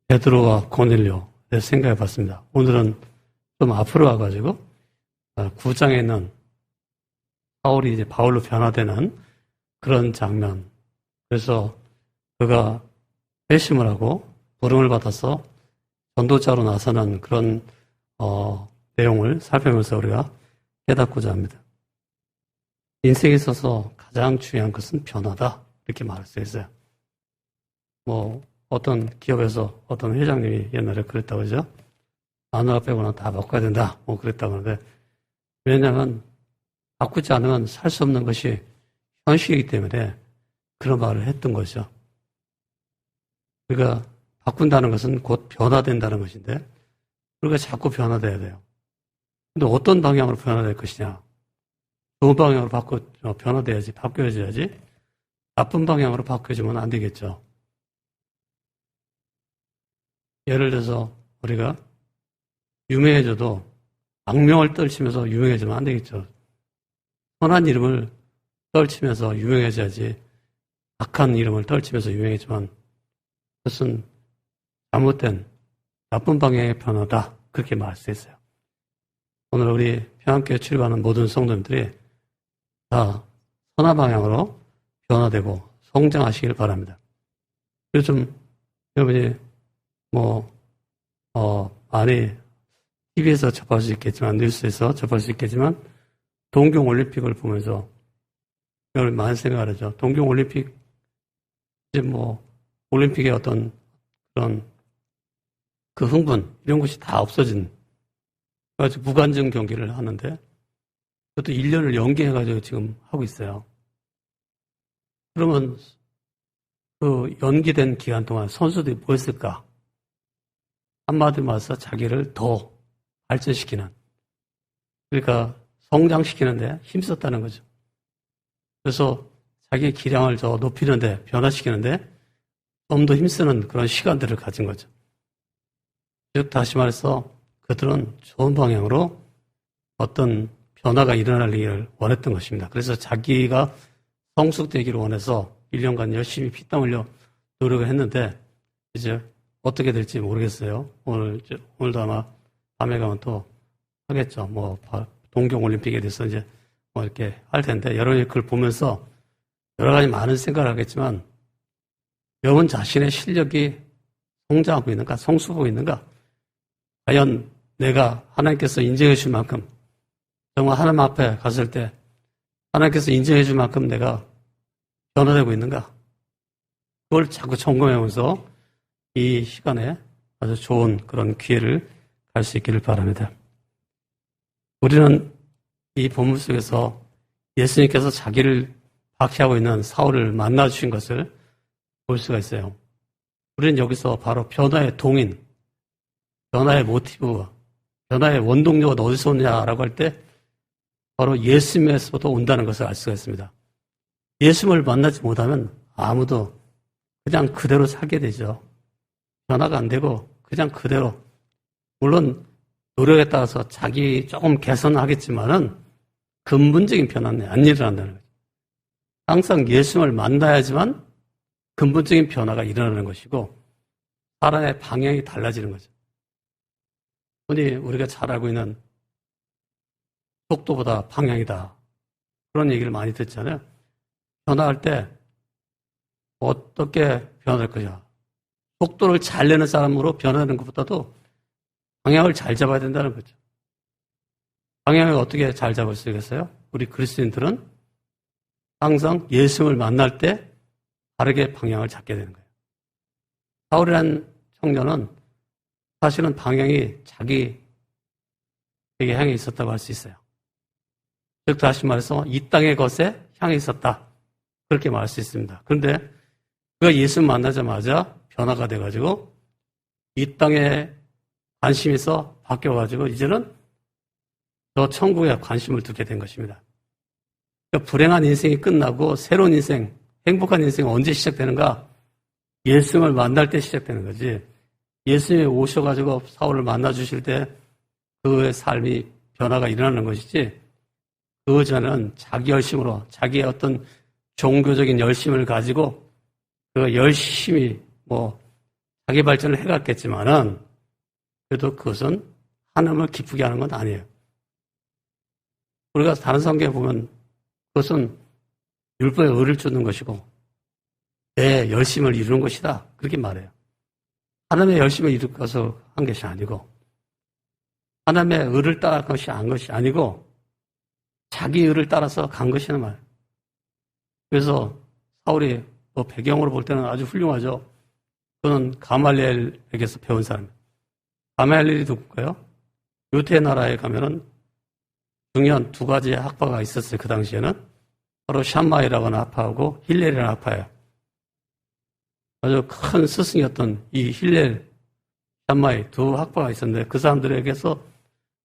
베드로와 고넬료를 생각해 봤습니다. 오늘은 좀 앞으로 와가지고 9장에 있는 사울이 이제 바울로 변화되는 그런 장면. 그래서 그가 회심을 하고 부름을 받아서 전도자로 나서는 그런 내용을 살펴보면서 우리가 깨닫고자 합니다. 인생에 있어서 가장 중요한 것은 변화다. 이렇게 말할 수 있어요. 어떤 기업에서 어떤 회장님이 옛날에 그랬다고 하죠. 마누라 빼고는 다 바꿔야 된다. 그랬다고 하는데, 왜냐하면 바꾸지 않으면 살 수 없는 것이 현실이기 때문에 그런 말을 했던 거죠. 우리가 바꾼다는 것은 곧 변화된다는 것인데, 우리가 자꾸 변화돼야 돼요. 근데 어떤 방향으로 변화될 것이냐? 좋은 방향으로 변화돼야지, 바뀌어져야지. 나쁜 방향으로 바뀌어지면 안 되겠죠. 예를 들어서 우리가 유명해져도 악명을 떨치면서 유명해지면 안 되겠죠. 선한 이름을 떨치면서 유명해져야지 악한 이름을 떨치면서 유명해지면 그것은 잘못된 나쁜 방향의 변화다. 그렇게 말할 수 있어요. 오늘 우리 평안교회 출입하는 모든 성도님들이 다 선한 방향으로 변화되고 성장하시길 바랍니다. 요즘 여러분이 많이 TV에서 접할 수 있겠지만, 뉴스에서 접할 수 있겠지만, 동경올림픽을 보면서 여러분 많이 생각을 하죠. 동경올림픽, 이제 올림픽의 어떤 그런 그 흥분, 이런 것이 다 없어진, 그래가지고 무관중 경기를 하는데, 그것도 1년을 연기해가지고 지금 하고 있어요. 그러면 그 연기된 기간 동안 선수들이 뭐 했을까? 한마디로 말해서 자기를 더 발전시키는, 그러니까 성장시키는데 힘썼다는 거죠. 그래서 자기의 기량을 더 높이는데, 변화시키는데 좀 더 힘쓰는 그런 시간들을 가진 거죠. 즉 다시 말해서 그들은 좋은 방향으로 어떤 변화가 일어나기를 원했던 것입니다. 그래서 자기가 성숙되기를 원해서 1년간 열심히 피땀 흘려 노력을 했는데 이제 어떻게 될지 모르겠어요. 오늘도 아마 밤에 가면 또 하겠죠. 동경올림픽에 대해서 이제 이렇게 할 텐데, 여러분이 그걸 보면서 여러 가지 많은 생각을 하겠지만, 여러분 자신의 실력이 성장하고 있는가, 성숙하고 있는가, 과연 내가 하나님께서 인정해 줄 만큼, 정말 하나님 앞에 갔을 때 하나님께서 인정해 줄 만큼 내가 변화되고 있는가, 그걸 자꾸 점검하면서 이 시간에 아주 좋은 그런 기회를 갈 수 있기를 바랍니다. 우리는 이 본문 속에서 예수님께서 자기를 박해하고 있는 사울을 만나 주신 것을 볼 수가 있어요. 우리는 여기서 바로 변화의 동인, 변화의 모티브, 변화의 원동력은 어디서 오느냐라고 할 때 바로 예수님에서부터 온다는 것을 알 수가 있습니다. 예수님을 만나지 못하면 아무도 그냥 그대로 살게 되죠. 변화가 안 되고 그냥 그대로, 물론 노력에 따라서 자기 조금 개선하겠지만은 근본적인 변화는 안 일어난다는 거죠. 항상 예수님을 만나야지만 근본적인 변화가 일어나는 것이고 사람의 방향이 달라지는 거죠. 흔히 우리가 잘 알고 있는 속도보다 방향이다, 그런 얘기를 많이 듣잖아요. 변화할 때 어떻게 변화할 거냐. 속도를 잘 내는 사람으로 변화하는 것보다도 방향을 잘 잡아야 된다는 거죠. 방향을 어떻게 잘 잡을 수 있겠어요? 우리 그리스도인들은 항상 예수님을 만날 때 바르게 방향을 잡게 되는 거예요. 사울이라는 청년은 사실은 방향이 자기에게 향해 있었다고 할 수 있어요. 즉 다시 말해서 이 땅의 것에 향해 있었다, 그렇게 말할 수 있습니다. 그런데 그가 예수를 만나자마자 변화가 돼가지고 이 땅에 관심이 있어 바뀌어가지고 이제는 저 천국에 관심을 두게 된 것입니다. 그러니까 불행한 인생이 끝나고 새로운 인생, 행복한 인생이 언제 시작되는가? 예수님을 만날 때 시작되는 거지. 예수님이 오셔가지고 사울을 만나주실 때 그의 삶이 변화가 일어나는 것이지, 그 전에는 자기 열심으로, 자기의 어떤 종교적인 열심을 가지고 그 열심히 자기 발전을 해갔겠지만은 그래도 그것은 하나님을 기쁘게 하는 건 아니에요. 우리가 다른 성경에 보면 그것은 율법에 의를 쫓는 것이고 내 열심을 이루는 것이다. 그렇게 말해요. 하나님의 열심을 이루어서 한 것이 아니고 하나님의 의를 따라 간 것이 아니고 자기 의를 따라서 간 것이란 말이에요. 그래서 사울이 배경으로 볼 때는 아주 훌륭하죠. 그는 가말리엘에게서 배운 사람이에요. 가말리엘이 누굴까요? 유대 나라에 가면은 중요한 두 가지의 학파가 있었어요. 그 당시에는 바로 샴마이라고 하는 학파하고 힐렐이라는 학파예요. 아주 큰 스승이었던 이 힐렐, 샴마이 두 학파가 있었는데 그 사람들에게서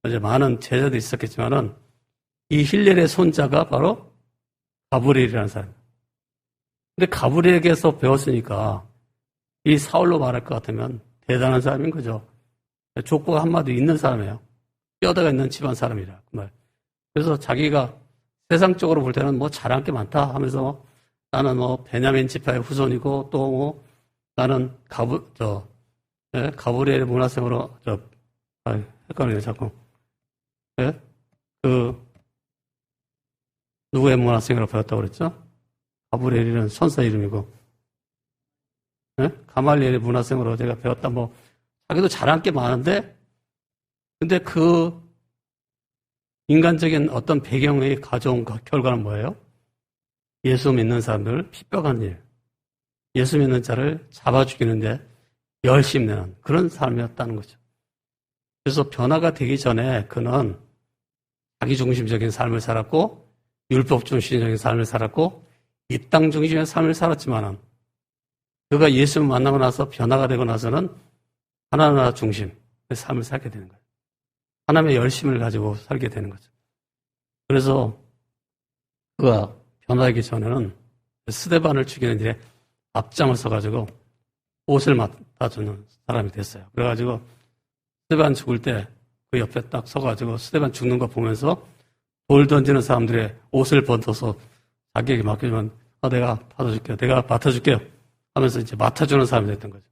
이제 많은 제자들이 있었겠지만은 이 힐렐의 손자가 바로 가브리엘이라는 사람이에요. 근데 가브리엘에게서 배웠으니까 이 사울로 말할 것 같으면 대단한 사람인 거죠. 족보가 한마디 있는 사람이에요. 뼈대가 있는 집안 사람이라 그 말. 그래서 자기가 세상적으로 볼 때는 뭐 잘한 게 많다 하면서 나는 뭐 베냐민 지파의 후손이고 또 뭐 나는 가브리엘 문화생으로 헷갈리네 자꾸. 예? 누구의 문화생으로 배웠다고 그랬죠? 가브리엘이라는 선사 이름이고, 예? 가말리엘의 문화생으로 제가 배웠다 뭐 자기도 잘한 게 많은데 근데 그 인간적인 어떤 배경이 가져온 결과는 뭐예요? 예수 믿는 사람들을 핍박한 일. 예수 믿는 자를 잡아 죽이는데 열심히 내는 그런 사람이었다는 거죠. 그래서 변화가 되기 전에 그는 자기중심적인 삶을 살았고 율법 중심적인 삶을 살았고 이 땅 중심의 삶을 살았지만은 그가 예수를 만나고 나서 변화가 되고 나서는 하나님 중심의 삶을 살게 되는 거예요. 하나님의 열심을 가지고 살게 되는 거죠. 그래서 그가 변화하기 전에는 스데반을 죽이는 일에 앞장을 서가지고 옷을 맡아주는 사람이 됐어요. 그래가지고 스데반 죽을 때 그 옆에 딱 서가지고 스데반 죽는 거 보면서 돌 던지는 사람들의 옷을 벗어서 자기에게 맡겨주면 내가 받아줄게요. 내가 맡아줄게요. 하면서 이제 맡아주는 사람이 됐던 거죠.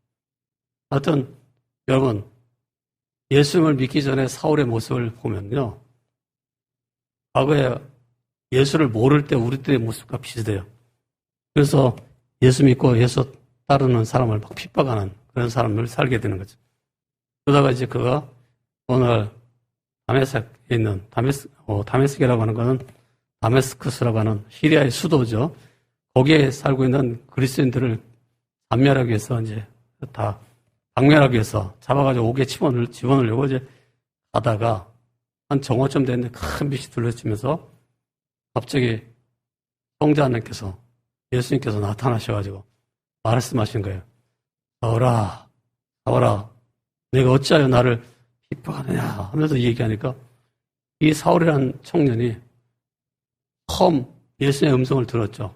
하여튼 여러분 예수님을 믿기 전에 사울의 모습을 보면요. 과거에 예수를 모를 때 우리들의 모습과 비슷해요. 그래서 예수 믿고 예수 따르는 사람을 막 핍박하는 그런 사람을 살게 되는 거죠. 그러다가 이제 그가 오늘 다메섹에 있는 다메섹이라고 하는 것은 다메스커스라고 하는 시리아의 수도죠. 거기에 살고 있는 그리스도인들을 단멸하기 위해서 이제 다 박멸하기 위해서 잡아가지고 옥에 집어넣으려고 이제 가다가 한 정오쯤 됐는데 큰 빛이 둘러지면서 갑자기 성자 하나님께서 예수님께서 나타나셔가지고 말씀하신 거예요. 사울아, 사울아, 내가 어찌하여 나를 핍박하느냐 하면서 얘기하니까 이 사울이라는 청년이 처음 예수님의 음성을 들었죠.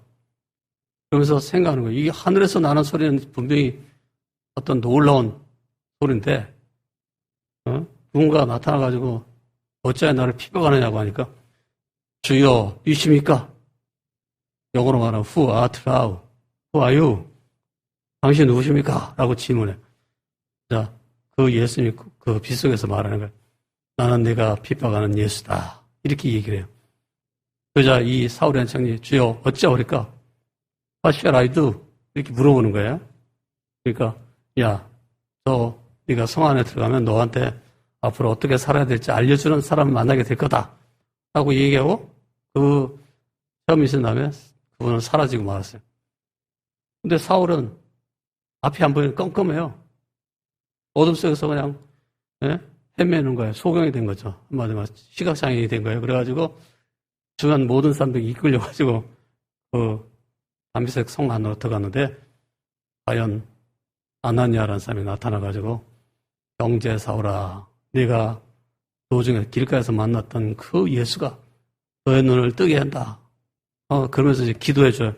그러면서 생각하는 거예요. 이 하늘에서 나는 소리는 분명히 어떤 놀라운 소리인데 누군가 나타나가지고 어찌하여 나를 핍박하느냐고 하니까 주여 누구십니까? 영어로 말하면 Who art thou? Who are you? 당신 누구십니까? 라고 질문해. 자, 그 예수님이 그 빛 속에서 말하는 거예요. 나는 내가 핍박하는 예수다. 이렇게 얘기를 해요. 그러자 이 사울의 청년이 주여 어찌하오리까? What shall I do? 이렇게 물어보는 거예요. 그러니까 야, 네가 성 안에 들어가면 너한테 앞으로 어떻게 살아야 될지 알려주는 사람을 만나게 될 거다. 라고 얘기하고 그 체험이 있은 다음에 그분은 사라지고 말았어요. 근데 사울은 앞이 안 보이면 껌껌해요. 어둠 속에서 그냥 헤매는 거예요. 소경이 된 거죠. 한마디로 말해서 시각장애인이 된 거예요. 그래가지고 주변 모든 사람들이 이끌려가지고 그 다메섹 성 안으로 들어갔는데 과연 아나니아라는 사람이 나타나가지고 형제 사울아, 네가 도중에 길가에서 만났던 그 예수가 너의 눈을 뜨게 한다. 그러면서 이제 기도해줘요.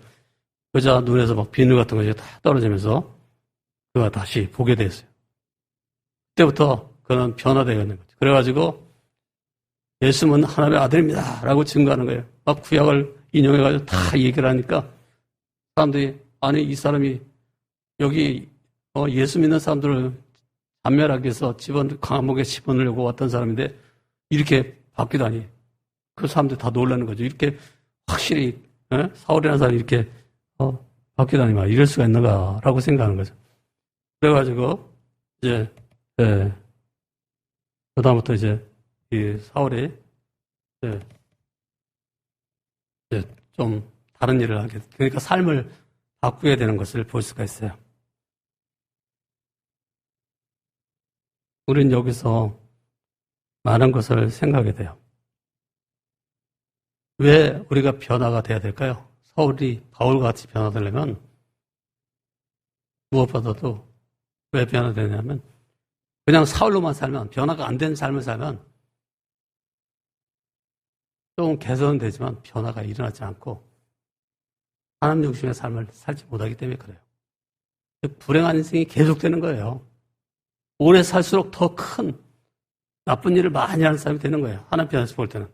여자 눈에서 막 비늘 같은 것이 다 떨어지면서 그가 다시 보게 됐어요. 그때부터 그는 변화되어 있는 거죠. 그래가지고 예수는 하나님의 아들입니다. 라고 증거하는 거예요. 막 구약을 인용해가지고 다 얘기를 하니까 사람들이 아니 이 사람이 여기 예수 믿는 사람들을 잔멸하기 위해서 감옥에 집어넣으려고 왔던 사람인데 이렇게 바뀌다니 그 사람들 다 놀라는 거죠. 이렇게 확실히 사울이라는 사람이 이렇게 바뀌다니 말 이럴 수가 있는가라고 생각하는 거죠. 그래가지고 이제 그다음부터 이제 이 사울이 이제 좀 다른 일을 하게 그러니까 삶을 바꾸게 되는 것을 볼 수가 있어요. 우리는 여기서 많은 것을 생각하게 돼요. 왜 우리가 변화가 돼야 될까요? 사울이 바울같이 변화되려면 무엇보다도 왜 변화되냐면 그냥 사울로만 살면 변화가 안 된 삶을 살면 조금 개선은 되지만 변화가 일어나지 않고 하나님 중심의 삶을 살지 못하기 때문에 그래요. 불행한 인생이 계속되는 거예요. 오래 살수록 더 큰 나쁜 일을 많이 하는 사람이 되는 거예요. 하나님 편에서 볼 때는.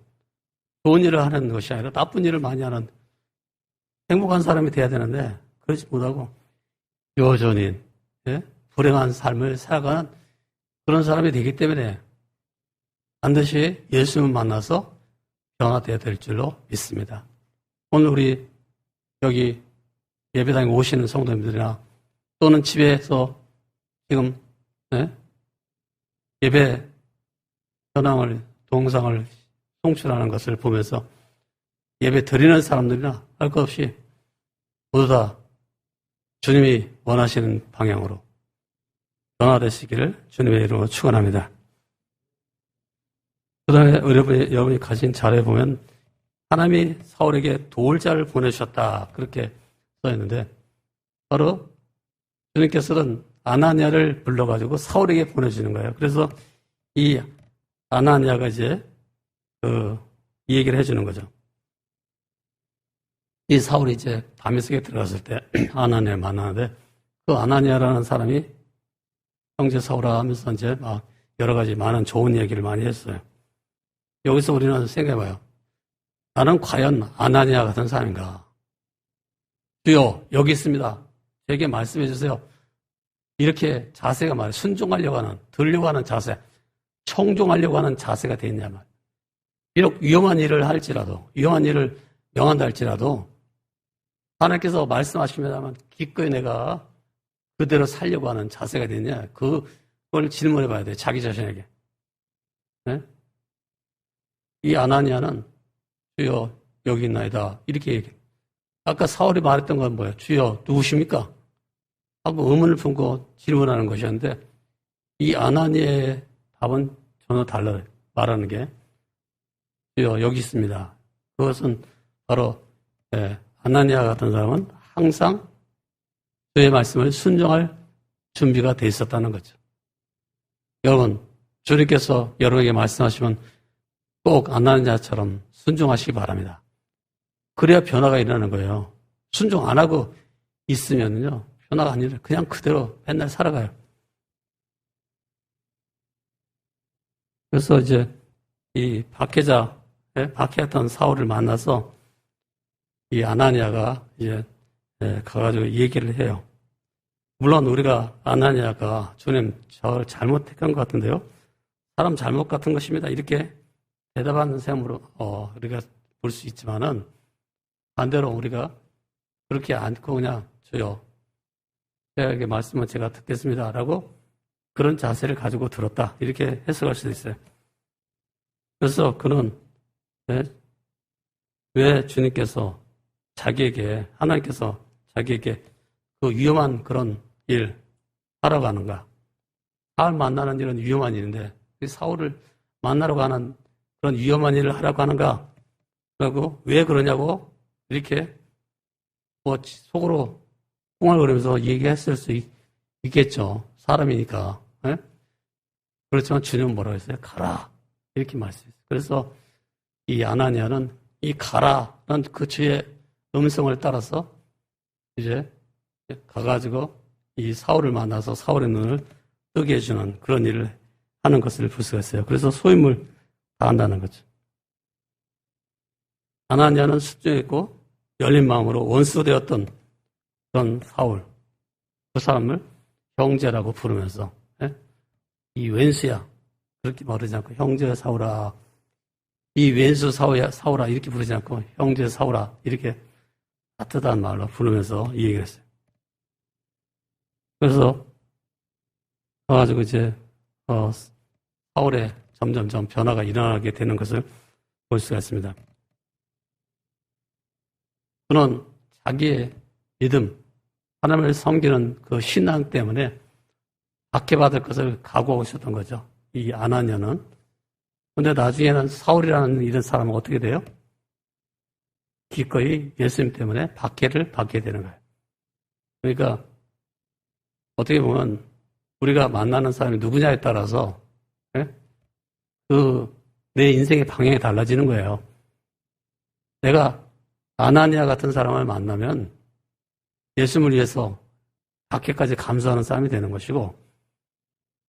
좋은 일을 하는 것이 아니라 나쁜 일을 많이 하는 행복한 사람이 돼야 되는데 그렇지 못하고 여전히 불행한 삶을 살아가는 그런 사람이 되기 때문에 반드시 예수님을 만나서 변화되어야 될 줄로 믿습니다. 오늘 우리 여기 예배당에 오시는 성도님들이나 또는 집에서 지금 예배 현황을 동영상을 송출하는 것을 보면서 예배 드리는 사람들이나 할 것 없이 모두 다 주님이 원하시는 방향으로 변화되시기를 주님의 이름으로 축원합니다. 그 다음에 여러분이 가진 자료에 보면 하나님이 사울에게 도울 자를 보내주셨다 그렇게 써있는데 바로 주님께서는 아나니아를 불러가지고 사울에게 보내주는 거예요. 그래서 이 아나니아가 이제 이 얘기를 해주는 거죠. 이 사울이 이제 다메섹에 들어갔을 때 아나니아를 만나는데 그 아나니아라는 사람이 형제 사울아 하면서 이제 막 여러 가지 많은 좋은 얘기를 많이 했어요. 여기서 우리는 생각해봐요. 나는 과연 아나니아 같은 사람인가? 주여 여기 있습니다. 제게 말씀해 주세요. 이렇게 자세가 말이에요. 순종하려고 하는, 들려고 하는 자세, 청종하려고 하는 자세가 돼 있냐 말이에요. 비록 위험한 일을 할지라도, 위험한 일을 명한다 할지라도 하나님께서 말씀하시면 기꺼이 내가 그대로 살려고 하는 자세가 되느냐 그걸 질문해 봐야 돼요. 자기 자신에게. 네? 이 아나니아는 주여 여기 있나이다 이렇게 얘기해요. 아까 사울이 말했던 건 뭐예요? 주여 누구십니까? 하고 의문을 품고 질문하는 것이었는데 이 아나니아의 답은 전혀 달라요. 말하는 게 주여 여기 있습니다. 그것은 바로 아나니아 같은 사람은 항상 주의 말씀을 순종할 준비가 돼 있었다는 거죠. 여러분 주님께서 여러분에게 말씀하시면 꼭 아나니아처럼 순종하시기 바랍니다. 그래야 변화가 일어나는 거예요. 순종 안 하고 있으면요 변화가 아니라 그냥 그대로 맨날 살아가요. 그래서 이제 이 박해했던 사울을 만나서 이 아나니아가 이제 가가지고 얘기를 해요. 물론 우리가 아나니아가 주님 저를 잘못했던 것 같은데요. 사람 잘못 같은 것입니다. 이렇게 대답하는 셈으로 우리가 볼 수 있지만은 반대로 우리가 그렇게 않고 그냥 주여 제게 말씀은 제가 듣겠습니다라고 그런 자세를 가지고 들었다 이렇게 해석할 수도 있어요. 그래서 그는 왜 주님께서 하나님께서 자기에게 그 위험한 그런 일 하러 가는가? 사울 만나는 일은 위험한 일인데 사울을 만나러 가는 그런 위험한 일을 하라고 하는가? 그리고 왜 그러냐고 이렇게 속으로 꿍얼거리면서 얘기했을 수 있겠죠. 사람이니까. 네? 그렇지만 주님은 뭐라고 했어요? 가라. 이렇게 말씀했어요. 그래서 이 아나니아는 이 가라는 그 주의 음성을 따라서 이제 가가지고 이 사울을 만나서 사울의 눈을 뜨게 해주는 그런 일을 하는 것을 볼 수가 있어요. 그래서 소임을 다한다는 거죠. 아나니아는 순종했고 열린 마음으로 원수되었던 그런 사울, 그 사람을 형제라고 부르면서, 예? 이 왼수야. 그렇게 부르지 않고, 형제 사오라. 이 왼수 사오라. 이렇게 부르지 않고, 형제 사오라. 이렇게 따뜻한 말로 부르면서 이 얘기를 했어요. 그래서, 가지고 이제, 사울에 점점점 변화가 일어나게 되는 것을 볼 수가 있습니다. 그는 자기의 믿음, 하나님을 섬기는 그 신앙 때문에 박해받을 것을 각오하고 있었던 거죠. 이 아나니아는. 근데 나중에는 사울이라는 이런 사람은 어떻게 돼요? 기꺼이 예수님 때문에 박해를 받게 되는 거예요. 그러니까 어떻게 보면 우리가 만나는 사람이 누구냐에 따라서 내 인생의 방향이 달라지는 거예요. 내가 아나니아 같은 사람을 만나면 예수님을 위해서 박해까지 감수하는 사람이 되는 것이고,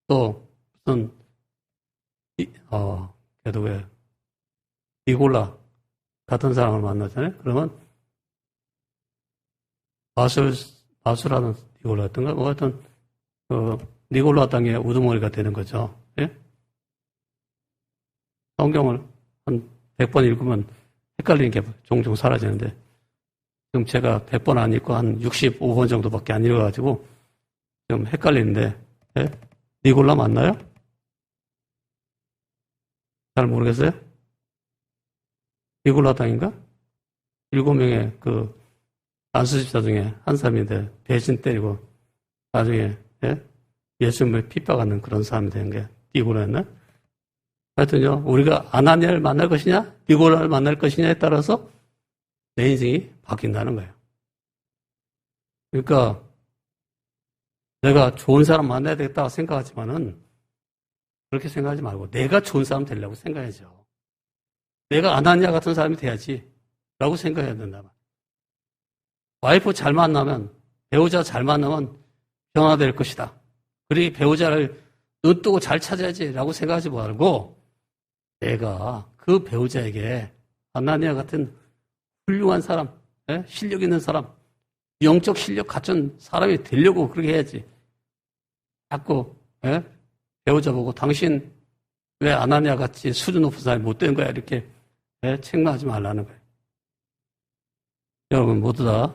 또 무슨 그래도 왜 니골라 같은 사람을 만나잖아요. 그러면 마술하는 니골라였던가 뭐 하여튼 니골라 땅의 우두머리가 되는 거죠. 예? 성경을 한 100번 읽으면 헷갈리는 게 종종 사라지는데, 지금 제가 100번 안 읽고 한 65번 정도밖에 안 읽어가지고 좀 헷갈리는데, 예? 니골라 맞나요? 잘 모르겠어요? 니골라 땅인가? 7명의 그 안수집사 중에 한 사람인데 배신 때리고 나중에 예수님을 핍박하는 그런 사람이 되는 게 니골라였나? 하여튼요, 우리가 아나니아를 만날 것이냐, 니골라를 만날 것이냐에 따라서 내 인생이 바뀐다는 거예요. 그러니까 내가 좋은 사람 만나야 되겠다고 생각하지만은 그렇게 생각하지 말고 내가 좋은 사람 되려고 생각해야죠. 내가 아나니아 같은 사람이 돼야지 라고 생각해야 된다. 와이프 잘 만나면, 배우자 잘 만나면 변화될 것이다. 그리 배우자를 눈 뜨고 잘 찾아야지 라고 생각하지 말고 내가 그 배우자에게 아나니아 같은 훌륭한 사람, 실력 있는 사람, 영적 실력 갖춘 사람이 되려고 그렇게 해야지. 자꾸 배우자 보고 당신 왜 아나니아 같이 수준 높은 사람이 못 된 거야 이렇게 책망하지 말라는 거예요. 여러분 모두 다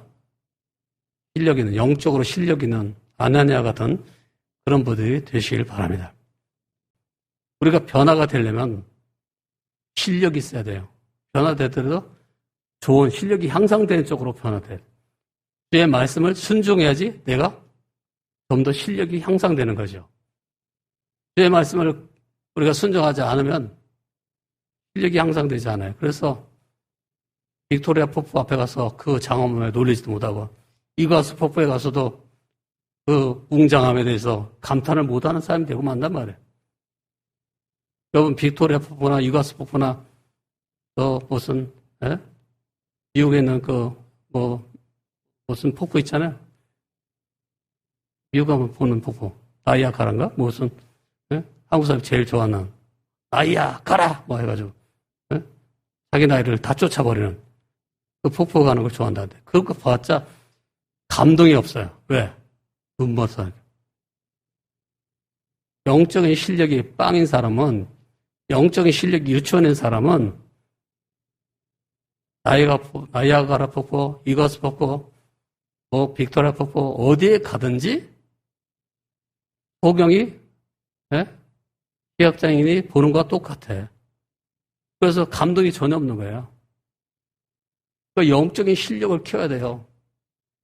실력 있는, 영적으로 실력 있는 아나니아 같은 그런 분들이 되시길 바랍니다. 우리가 변화가 되려면 실력이 있어야 돼요. 변화되더라도 좋은 실력이 향상되는 쪽으로 변화돼요. 주의 말씀을 순종해야지 내가 좀 더 실력이 향상되는 거죠. 주의 말씀을 우리가 순종하지 않으면 실력이 향상되지 않아요. 그래서 빅토리아 폭포 앞에 가서 그 장엄함에 놀리지도 못하고 이과수 폭포에 가서도 그 웅장함에 대해서 감탄을 못하는 사람이 되고 만단 말이에요. 여러분 빅토리아 폭포나 이과수 폭포나 또 무슨 미국에 있는 무슨 폭포 있잖아요. 미국 가면 보는 폭포 나이아가라인가? 무슨 한국 사람이 제일 좋아하는 나이아가라 뭐 해가지고 자기 나이를 다 쫓아버리는 그 폭포 가는 걸 좋아한다는데 그거 봤자 감동이 없어요. 왜? 눈먼 영적인 실력이 빵인 사람은, 영적인 실력이 유치원인 사람은 나이아가라 폭포, 이과수 폭포, 빅토리아 폭포 어디에 가든지 호경이 희학장인이 보는 것과 똑같아. 그래서 감동이 전혀 없는 거예요. 그러니까 영적인 실력을 키워야 돼요.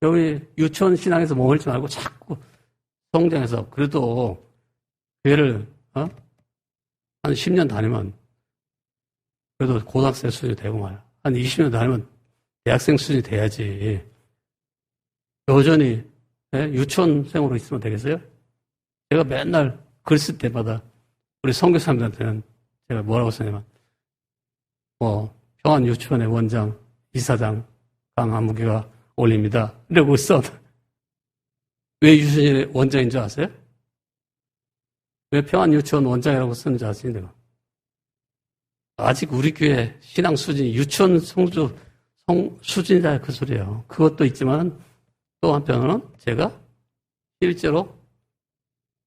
여기 유치원 신앙에서 머물지 말고 자꾸 성장해서 그래도 교회를 한 10년 다니면 그래도 고등학생 수준이 되고 말이야. 한 20년 다니면 대학생 수준이 돼야지. 여전히 유치원생으로 있으면 되겠어요? 제가 맨날 글 쓸 때마다 우리 선교사님들한테는 제가 뭐라고 쓰냐면 평안유치원의 원장, 이사장 강한무기가 올립니다. 이러고 써. 왜 유치원의 원장인 줄 아세요? 왜 평안유치원 원장이라고 쓰는지 아세요? 내가. 아직 우리 교회 신앙 수준이 유치원 수준이다 그 소리예요. 그것도 있지만 또 한편으로는 제가 실제로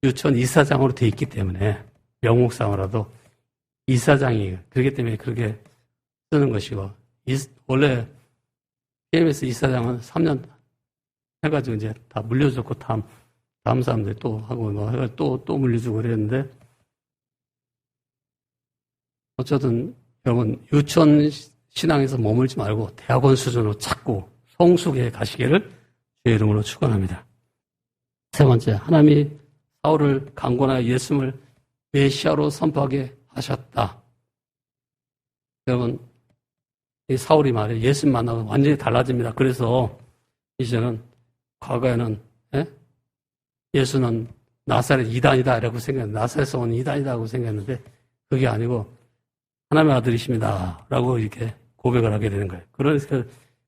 유치원 이사장으로 돼 있기 때문에 명목상으로도 이사장이 그렇기 때문에 그렇게 쓰는 것이고 원래 KBS 이사장은 3년 해가지고 이제 다 물려줬고 다음 사람들이 또 하고 뭐 해가지고 또 물려주고 그랬는데 어쨌든 여러분 유치원 신앙에서 머물지 말고 대학원 수준으로 찾고 성숙에 가시기를 주의 이름으로 축원합니다. 세 번째, 하나님이 사울을 강권하여 예수님을 메시아로 선포하게 하셨다. 여러분 이 사울이 말이에요. 예수님 만나면 완전히 달라집니다. 그래서 이제는 과거에는 예수는 나사렛 이단이다 라고 생각했는데 나사렛에서 온 이단이다라고 생각했는데 그게 아니고 하나님의 아들이십니다 라고 이렇게 고백을 하게 되는 거예요.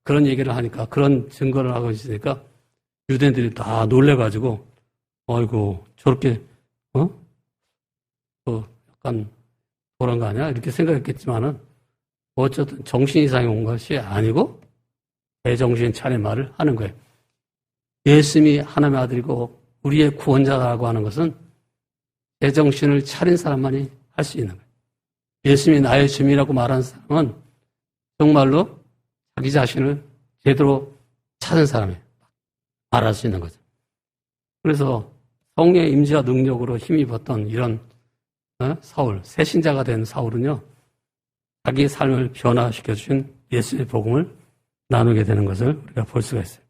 그런 얘기를 하니까 그런 증거를 하고 있으니까 유대인들이 다 놀래가지고 아이고 저렇게 또 약간 그런 거 아니야? 이렇게 생각했겠지만은 어쨌든 정신 이상이 온 것이 아니고 대정신 차린 말을 하는 거예요. 예수님이 하나님의 아들이고 우리의 구원자라고 하는 것은 대정신을 차린 사람만이 할 수 있는 거예요. 예수님이 나의 주님이라고 말하는 사람은 정말로 자기 자신을 제대로 찾은 사람이 말할 수 있는 거죠. 그래서 성령의 임재와 능력으로 힘입었던 이런 사울, 새신자가 된 사울은요. 자기 삶을 변화시켜 주신 예수의 복음을 나누게 되는 것을 우리가 볼 수가 있어요.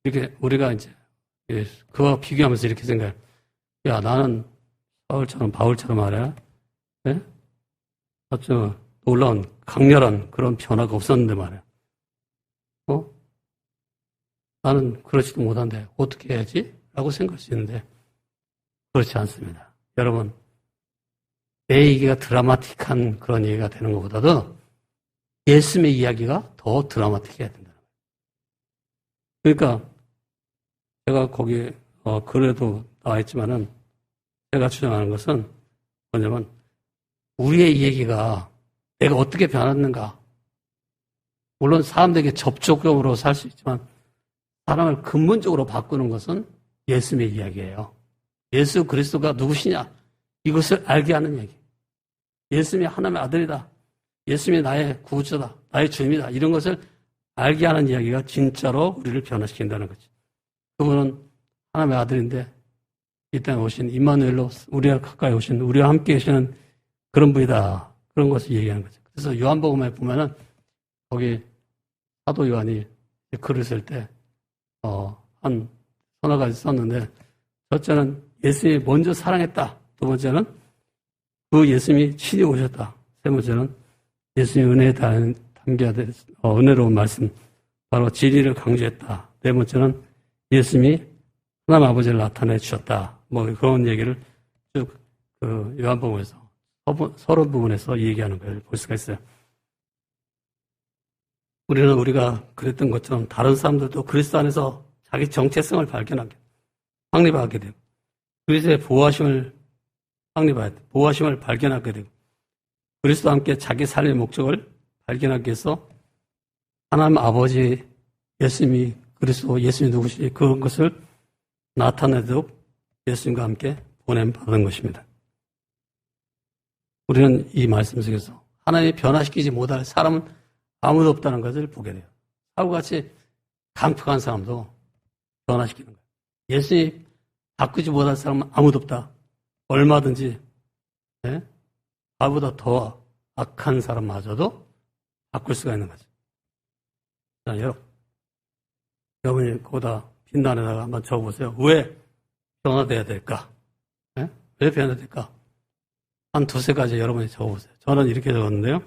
이렇게 우리가 이제 그와 비교하면서 이렇게 생각해요. 야, 나는 사울처럼 바울처럼 말이야. 아주 놀라운 강렬한 그런 변화가 없었는데 말이야. 나는 그렇지도 못한데 어떻게 해야지? 라고 생각할 수 있는데 그렇지 않습니다. 여러분 내 얘기가 드라마틱한 그런 얘기가 되는 것보다도 예수님의 이야기가 더 드라마틱해야 된다는 거예요. 그러니까 제가 거기 글에도 나와 있지만은 제가 주장하는 것은 뭐냐면 우리의 얘기가 내가 어떻게 변했는가 물론 사람들에게 접촉적으로 살 수 있지만 사람을 근본적으로 바꾸는 것은 예수님의 이야기예요. 예수 그리스도가 누구시냐 이것을 알게 하는 얘기. 예수님이 하나님의 아들이다. 예수님이 나의 구주다. 나의 주님이다. 이런 것을 알게 하는 이야기가 진짜로 우리를 변화시킨다는 거죠. 그분은 하나님의 아들인데 이 땅에 오신 임마누엘로 우리와 가까이 오신 우리와 함께 계시는 그런 분이다. 그런 것을 얘기하는 거죠. 그래서 요한복음에 보면은 거기 사도 요한이 글을 쓸 때 한 서너 가지 썼는데 첫째는 예수님이 먼저 사랑했다. 두 번째는 그 예수님이 친히 오셨다. 세 번째는 예수님의 은혜에 담겨야 될 은혜로운 말씀 바로 진리를 강조했다. 네 번째는 예수님이 하나님 아버지를 나타내 주셨다. 뭐 그런 얘기를 쭉 그 요한복음에서 서론 부분에서 얘기하는 걸 볼 수가 있어요. 우리가 그랬던 것처럼 다른 사람들도 그리스도 안에서 자기 정체성을 발견하게 확립하게 되고 그리스도의 보호하심을 확립해야 돼. 보호하심을 발견하게 되고 그리스도와 함께 자기 삶의 목적을 발견하기 위해서 하나님 아버지 예수님이 그리스도 예수님이 누구시 그런 것을 나타내도록 예수님과 함께 보냄받은 것입니다. 우리는 이 말씀 속에서 하나님이 변화시키지 못할 사람은 아무도 없다는 것을 보게 돼요. 사울같이 강력한 사람도 변화시키는 거예요. 예수님이 바꾸지 못할 사람은 아무도 없다. 얼마든지 나보다 더 악한 사람마저도 바꿀 수가 있는 거죠. 자, 여러분이 거기다 빈단에다가 한번 적어보세요. 왜 변화돼야 될까? 왜 변화돼야 될까? 한 두세 가지 여러분이 적어보세요. 저는 이렇게 적었는데요.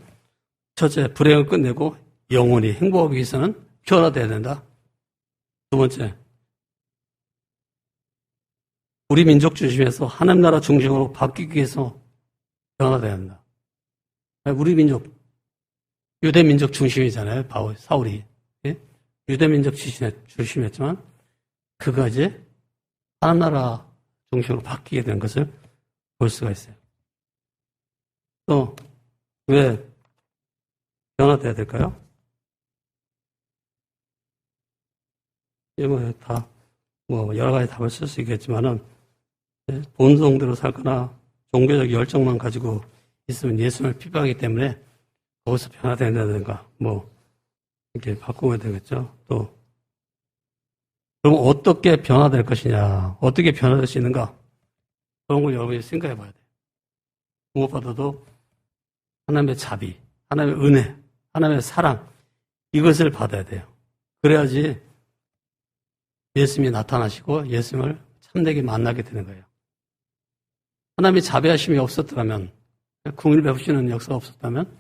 첫째, 불행을 끝내고 영원히 행복하기 위해서는 변화돼야 된다. 두 번째, 우리 민족 중심에서 하나님 나라 중심으로 바뀌기 위해서 변화돼야 한다. 우리 민족, 유대 민족 중심이잖아요. 사울이. 유대 민족 중심이었지만 그가 이제 하나님 나라 중심으로 바뀌게 된 것을 볼 수가 있어요. 또 왜 변화돼야 될까요? 이거 다 뭐 여러 가지 답을 쓸 수 있겠지만은 본성대로 살거나 종교적 열정만 가지고 있으면 예수님을 핍박하기 때문에 거기서 변화된다든가 뭐 이렇게 바꾸면 되겠죠. 또 그럼 어떻게 변화될 것이냐, 어떻게 변화될 수 있는가, 그런 걸 여러분이 생각해 봐야 돼요. 무엇보다도 하나님의 자비, 하나님의 은혜, 하나님의 사랑, 이것을 받아야 돼요. 그래야지 예수님이 나타나시고 예수님을 참되게 만나게 되는 거예요. 하나님의 자비하심이 없었더라면, 궁을 베푸시는 역사가 없었다면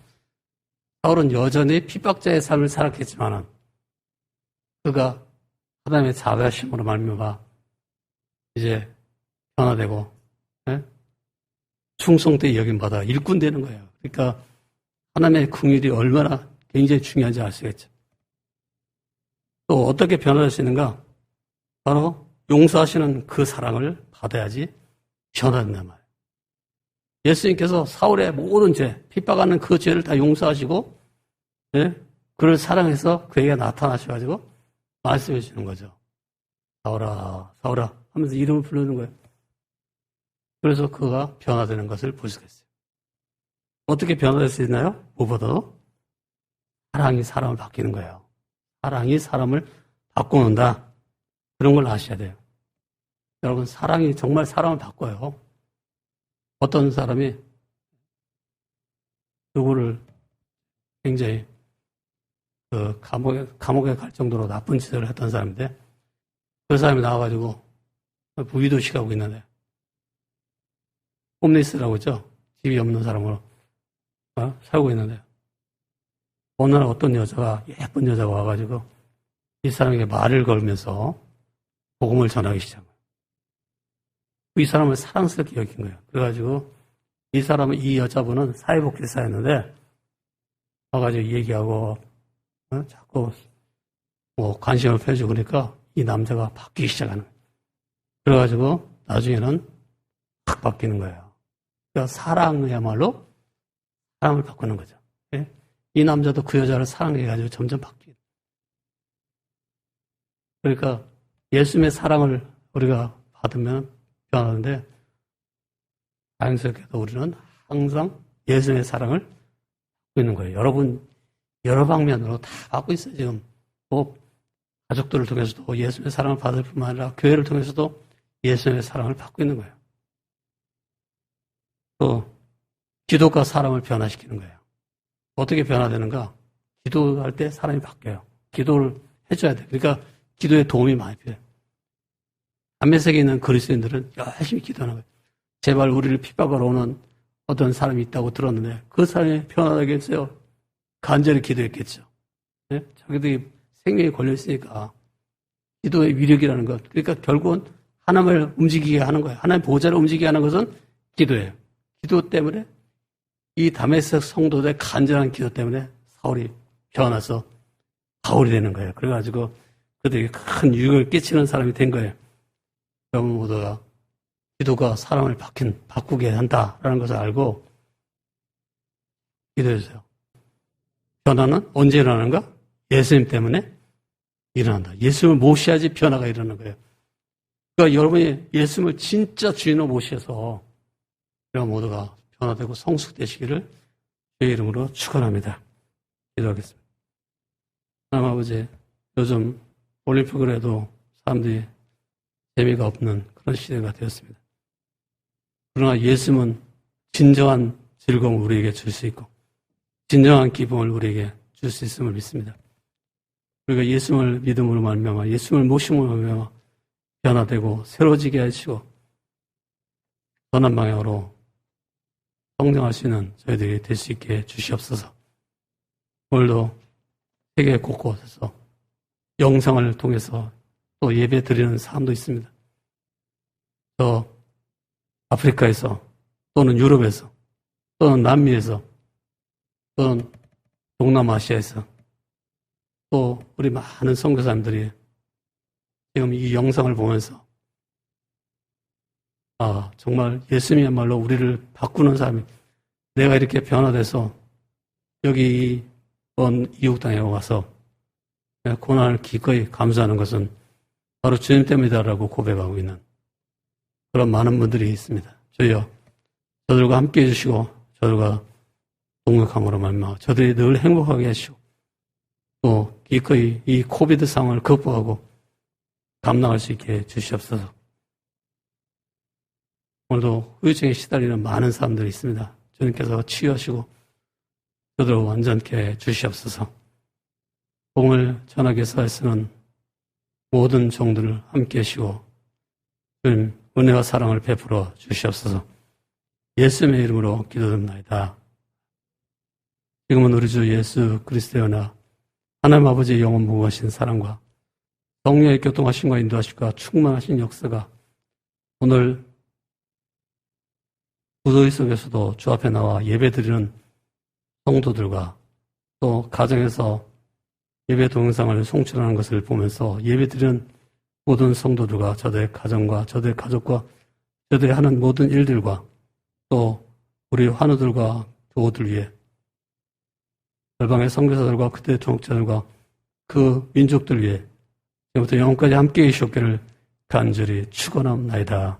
사울은 여전히 핍박자의 삶을 살았겠지만 그가 하나님의 자비하심으로 말미암아 이제 변화되고 충성되게 여김받아 일꾼 되는 거예요. 그러니까 하나님의 긍휼이 얼마나 굉장히 중요한지 아시겠죠. 또 어떻게 변화될 수 있는가? 바로 용서하시는 그 사랑을 받아야지 변화된단 말이에요. 예수님께서 사울의 모든 죄, 핍박하는 그 죄를 다 용서하시고 그를 사랑해서 그에게 나타나셔가지고 말씀해 주시는 거죠. 사울아, 사울아 하면서 이름을 부르는 거예요. 그래서 그가 변화되는 것을 볼 수가 있어요. 어떻게 변화될 수 있나요? 무엇보다도 사랑이 사람을 바뀌는 거예요. 사랑이 사람을 바꾸는다. 그런 걸 아셔야 돼요. 여러분, 사랑이 정말 사람을 바꿔요. 어떤 사람이 누구를 굉장히 감옥에 갈 정도로 나쁜 짓을 했던 사람인데 그 사람이 나와가지고 부위도식하고 있는데 홈리스라고 있죠. 집이 없는 사람으로 살고 있는데 어느 날 어떤 여자가 예쁜 여자가 와가지고 이 사람에게 말을 걸면서 복음을 전하기 시작한 거예요. 이 사람을 사랑스럽게 여긴 거예요. 그래가지고 이 사람은 이 여자분은 사회복지사였는데 와가지고 얘기하고 자꾸 뭐 관심을 펴주고 그러니까 이 남자가 바뀌기 시작하는 거예요. 그래가지고 나중에는 확 바뀌는 거예요. 그러니까 사랑이야말로 사람을 바꾸는 거죠. 이 남자도 그 여자를 사랑해가지고 점점 바뀌어요. 그러니까 예수님의 사랑을 우리가 받으면 변하는데 자연스럽게도 우리는 항상 예수님의 사랑을 받고 있는 거예요. 여러분 여러 방면으로 다 받고 있어요. 지금 뭐 가족들을 통해서도 예수님의 사랑을 받을 뿐만 아니라 교회를 통해서도 예수님의 사랑을 받고 있는 거예요. 또 기도가 사람을 변화시키는 거예요. 어떻게 변화되는가? 기도할 때 사람이 바뀌어요. 기도를 해줘야 돼요. 그러니까 기도에 도움이 많이 필요해요. 안메색에 있는 그리스도인들은 열심히 기도하는 거예요. 제발 우리를 핍박하러 오는 어떤 사람이 있다고 들었는데 그 사람이 변화되겠어요? 간절히 기도했겠죠. 네? 자기들이 생명이 걸려있으니까 기도의 위력이라는 것. 그러니까 결국은 하나님을 움직이게 하는 거예요. 하나님의 보좌를 움직이게 하는 것은 기도예요. 기도 때문에 이 다메섹 성도들의 간절한 기도 때문에 사울이 변화서 바울이 되는 거예요. 그래가지고 그들에게 큰 유익을 끼치는 사람이 된 거예요. 여러분 모두가 기도가 사람을 바꾸게 한다라는 것을 알고 기도해주세요. 변화는 언제 일어나는가? 예수님 때문에 일어난다. 예수님을 모셔야지 변화가 일어나는 거예요. 그러니까 여러분이 예수님을 진짜 주인으로 모셔서 여러분 모두가 변화되고 성숙되시기를 주의 이름으로 축원합니다. 기도하겠습니다. 하나님 아버지, 요즘 올림픽을 해도 사람들이 재미가 없는 그런 시대가 되었습니다. 그러나 예수님은 진정한 즐거움을 우리에게 줄 수 있고 진정한 기쁨을 우리에게 줄 수 있음을 믿습니다. 우리가 예수님을 믿음으로 말미암아 예수님을 모심으로 말미암아 변화되고 새로워지게 하시고 선한 방향으로 성장할 수 있는 저희들이 될 수 있게 주시옵소서. 오늘도 세계 곳곳에서 영상을 통해서 또 예배 드리는 사람도 있습니다. 또 아프리카에서 또는 유럽에서 또는 남미에서 또는 동남아시아에서 또 우리 많은 선교사님들이 지금 이 영상을 보면서 정말 예수님이야말로 우리를 바꾸는 사람이 내가 이렇게 변화돼서 여기 이번 이웃 땅에 와서 고난을 기꺼이 감수하는 것은 바로 주님 때문이다라고 고백하고 있는 그런 많은 분들이 있습니다. 주여, 저들과 함께 해주시고 저들과 동역함으로 말미암아 저들이 늘 행복하게 하시고 또 기꺼이 이 코비드 상황을 극복하고 감당할 수 있게 해주시옵소서. 오늘도 후유증에 시달리는 많은 사람들이 있습니다. 주님께서 치유하시고 저들을 완전케 해주시옵소서. 복음을 전하기 위해서 애쓰는 모든 종들을 함께 하시고 주님 은혜와 사랑을 베풀어 주시옵소서. 예수님의 이름으로 기도드립니다. 지금은 우리 주 예수 그리스도의 은혜와 하나님 아버지의 영원 무궁하신 사랑과 성령의 교통하심과 인도하심과 충만하신 역사가 오늘 구도의 속에서도 주 앞에 나와 예배드리는 성도들과 또 가정에서 예배 동영상을 송출하는 것을 보면서 예배드리는 모든 성도들과 저들의 가정과 저들의 가족과 저들의 하는 모든 일들과 또 우리 환우들과 교우들 위해 열방의 선교사들과 그때의 종업자들과 그 민족들 위해 지금부터 영원까지 함께해 주시옵기를 간절히 축원합니다.